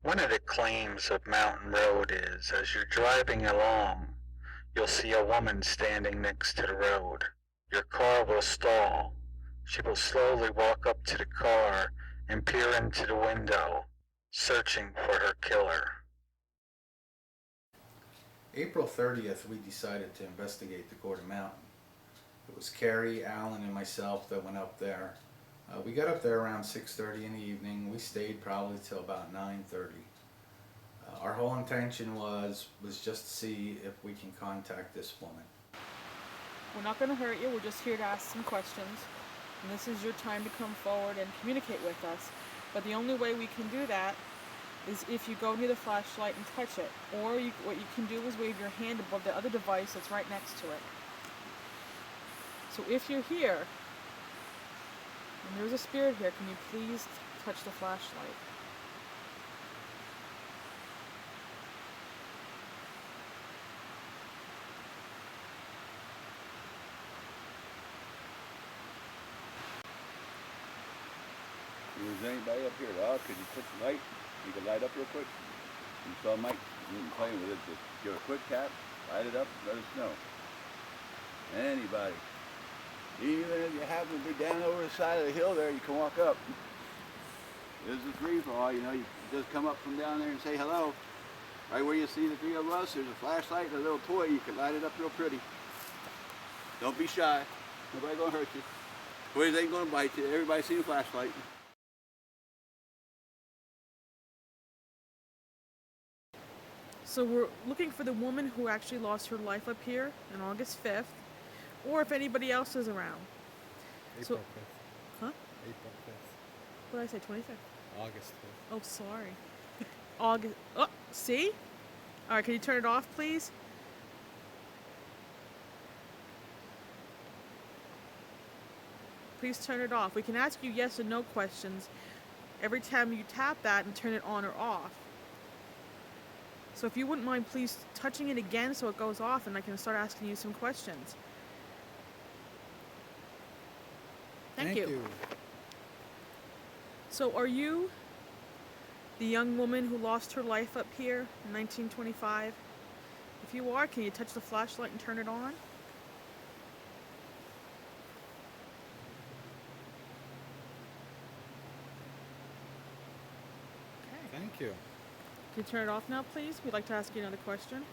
One of the claims of Mountain Road is as you're driving along, you'll see a woman standing next to the road. Your car will stall. She will slowly walk up to the car and peer into the window, searching for her killer. April 30th, we decided to investigate the Gordon Mountain. It was Kerri, Alan, and myself that went up there. We got up there around 6:30 in the evening. We stayed probably till about 9:30. Our whole intention was just to see if we can contact this woman. We're not going to hurt you. We're just here to ask some questions. And this is your time to come forward and communicate with us. But the only way we can do that is if you go near the flashlight and touch it. Or what you can do is wave your hand above the other device that's right next to it. So if you're here, and there's a spirit here, can you please touch the flashlight? If there's anybody up here at all, could you touch the light? You could light up real quick. You saw Mike, you can play with it. Just give it a quick tap, light it up, let us know. Anybody. Even if you happen to be down over the side of the hill there, you can walk up. There's a free for all, you know, you just come up from down there and say hello. Right where you see the three of us, there's a flashlight and a little toy, you can light it up real pretty. Don't be shy, nobody gonna hurt you. Toys ain't gonna bite you, everybody see the flashlight. So we're looking for the woman who actually lost her life up here on August 5th, or if anybody else is around. April 5th. Huh? April 5th. What did I say, 25th? August 5th. Oh, sorry. August, oh, see? All right, can you turn it off, please? Please turn it off. We can ask you yes or no questions every time you tap that and turn it on or off. So if you wouldn't mind please touching it again so it goes off and I can start asking you some questions. Thank you. So are you the young woman who lost her life up here in 1925? If you are, can you touch the flashlight and turn it on? Okay. Thank you. Can you turn it off now, please? We'd like to ask you another question.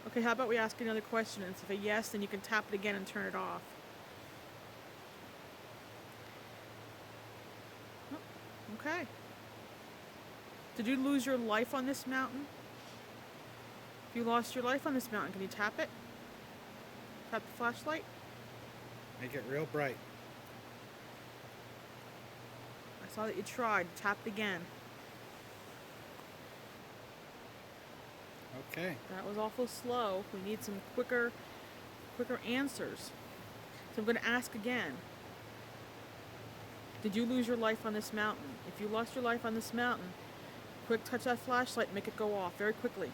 Okay, how about we ask you another question, and if a yes, then you can tap it again and turn it off. Oh, okay. Did you lose your life on this mountain? If you lost your life on this mountain, can you tap it? Tap the flashlight? Make it real bright. I saw that you tried. Tap it again. Okay. That was awful slow. We need some quicker answers. So I'm going to ask again. Did you lose your life on this mountain? If you lost your life on this mountain, quick touch that flashlight and make it go off very quickly.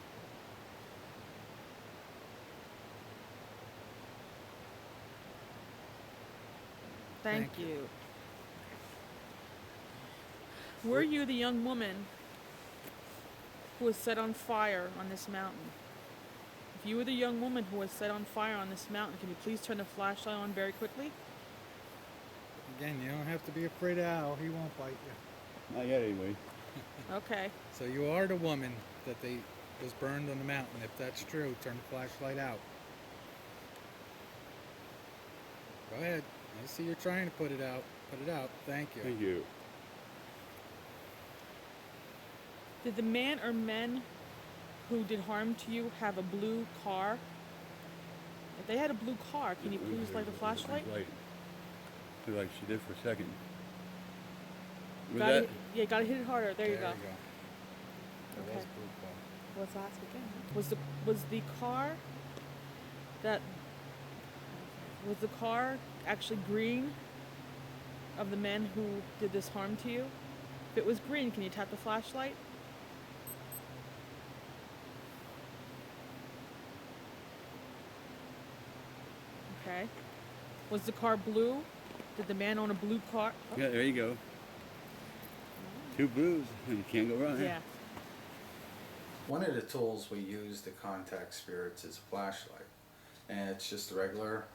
Thank you. Were you the young woman who was set on fire on this mountain? If you were the young woman who was set on fire on this mountain, can you please turn the flashlight on very quickly? Again, you don't have to be afraid of Al. He won't bite you. Not yet anyway. Okay. So you are the woman that was burned on the mountain. If that's true, turn the flashlight out. Go ahead. I see you're trying to put it out. Put it out. Thank you. Thank you. Did the man or men who did harm to you have a blue car? If they had a blue car, can you please light the flashlight? Light. Feel like she did for a second. Yeah, gotta hit it harder. There you go. There Okay. was blue car. Let's ask again. Was the car actually green of the men who did this harm to you? If it was green, can you tap the flashlight? Okay. Was the car blue? Did the man own a blue car? Oh, Yeah, there you go. 2 blues. You can't go wrong. yeah. One of the tools we use to contact spirits is a flashlight, and it's just a regular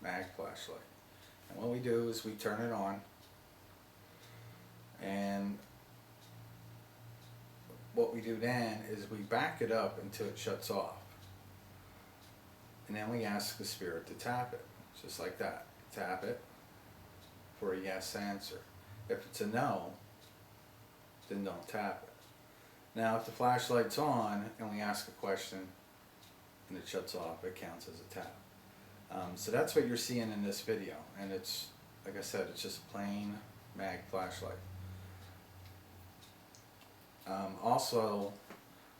mag flashlight. And what we do is we turn it on, and what we do then is we back it up until it shuts off, and then we ask the spirit to tap it, just like that. Tap it for a yes answer. If it's a no, then don't tap it. Now, if the flashlight's on and we ask a question and it shuts off, it counts as a tap. So that's what you're seeing in this video, and it's, like I said, it's just a plain mag flashlight. Also,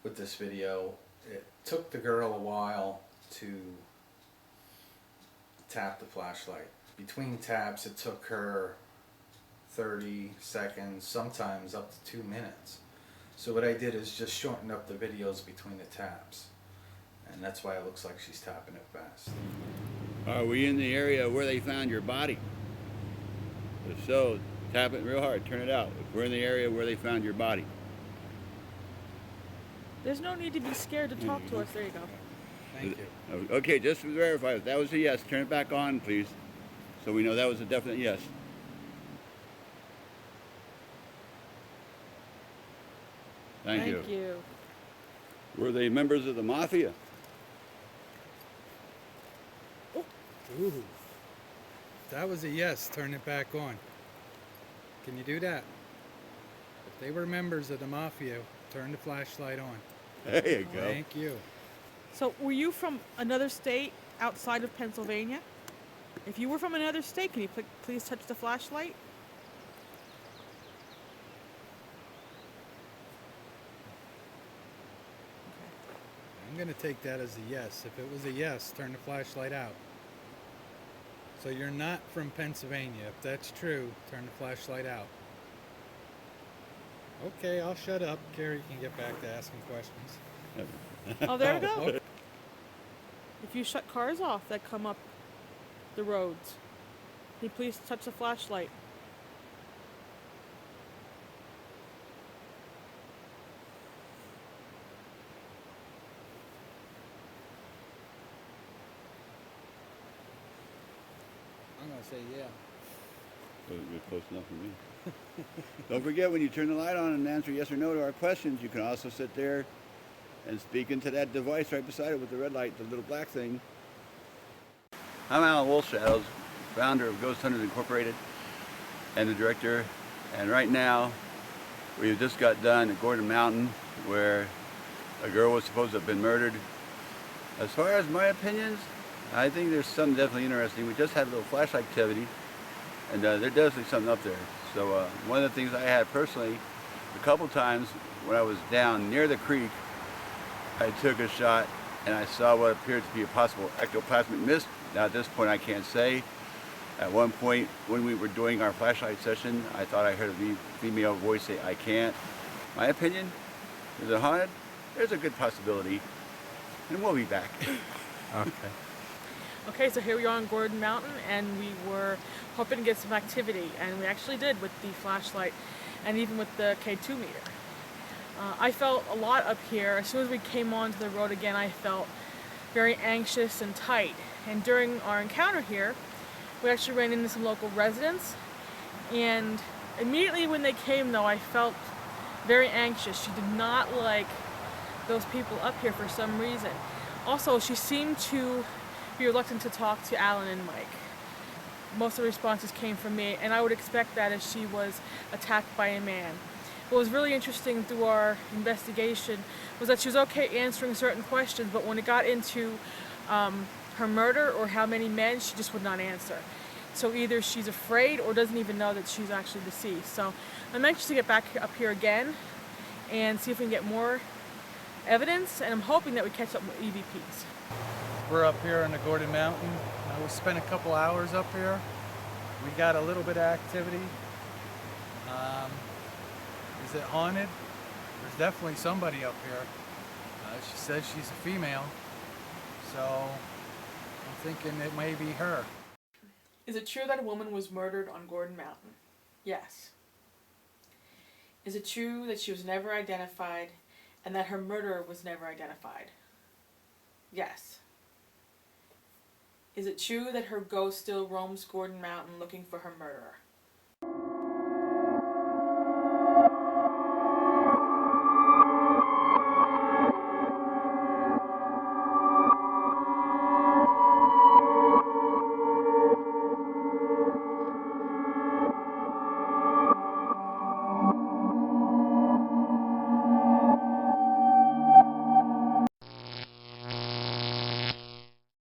with this video, it took the girl a while to tap the flashlight. Between taps, it took her 30 seconds, sometimes up to 2 minutes. So what I did is just shorten up the videos between the taps, and that's why it looks like she's tapping it fast. Are we in the area where they found your body? If so, tap it real hard, turn it out. If we're in the area where they found your body. There's no need to be scared to talk to us. There you go. Thank you. Okay, just to verify, if that was a yes, turn it back on, please. So we know that was a definite yes. Thank you. Were they members of the mafia? Ooh. If that was a yes, turn it back on. Can you do that? If they were members of the mafia, turn the flashlight on. There you go. Thank you. So, were you from another state outside of Pennsylvania? If you were from another state, can you please touch the flashlight? I'm going to take that as a yes. If it was a yes, turn the flashlight out. So you're not from Pennsylvania. If that's true, turn the flashlight out. Okay, I'll shut up. Kerri can get back to asking questions. Oh, there we go. Okay. If you shut cars off that come up the roads, can you please touch the flashlight? I'm going to say yeah. You're close enough for me. Don't forget, when you turn the light on and answer yes or no to our questions, you can also sit there and speak into that device right beside it with the red light, the little black thing. I'm Alan Wolfshadows, founder of Ghost Hunters Incorporated and the director. And right now, we just got done at Gordon Mountain where a girl was supposed to have been murdered. As far as my opinions, I think there's something definitely interesting. We just had a little flash activity, and there's definitely something up there. So one of the things I had personally, a couple times when I was down near the creek, I took a shot and I saw what appeared to be a possible ectoplasmic mist. Now at this point I can't say. At one point when we were doing our flashlight session, I thought I heard a female voice say, "I can't." My opinion, is it haunted? There's a good possibility. And we'll be back. Okay. Okay, so here we are on Gordon Mountain, and we were hoping to get some activity, and we actually did with the flashlight and even with the K2 meter. I felt a lot up here. As soon as we came onto the road again, I felt very anxious and tight. And during our encounter here, we actually ran into some local residents, and immediately when they came though, I felt very anxious. She did not like those people up here for some reason. Also, she seemed to be reluctant to talk to Alan and Mike. Most of the responses came from me, and I would expect that as she was attacked by a man. What was really interesting through our investigation was that she was okay answering certain questions, but when it got into her murder or how many men, she just would not answer. So either she's afraid or doesn't even know that she's actually deceased. So I'm anxious to get back up here again and see if we can get more evidence, and I'm hoping that we catch up with EVPs. We're up here on the Gordon Mountain. We spent a couple hours up here. We got a little bit of activity. Is it haunted? There's definitely somebody up here. She says she's a female, so I'm thinking it may be her. Is it true that a woman was murdered on Gordon Mountain? Yes. Is it true that she was never identified and that her murderer was never identified? Yes. Is it true that her ghost still roams Gordon Mountain looking for her murderer?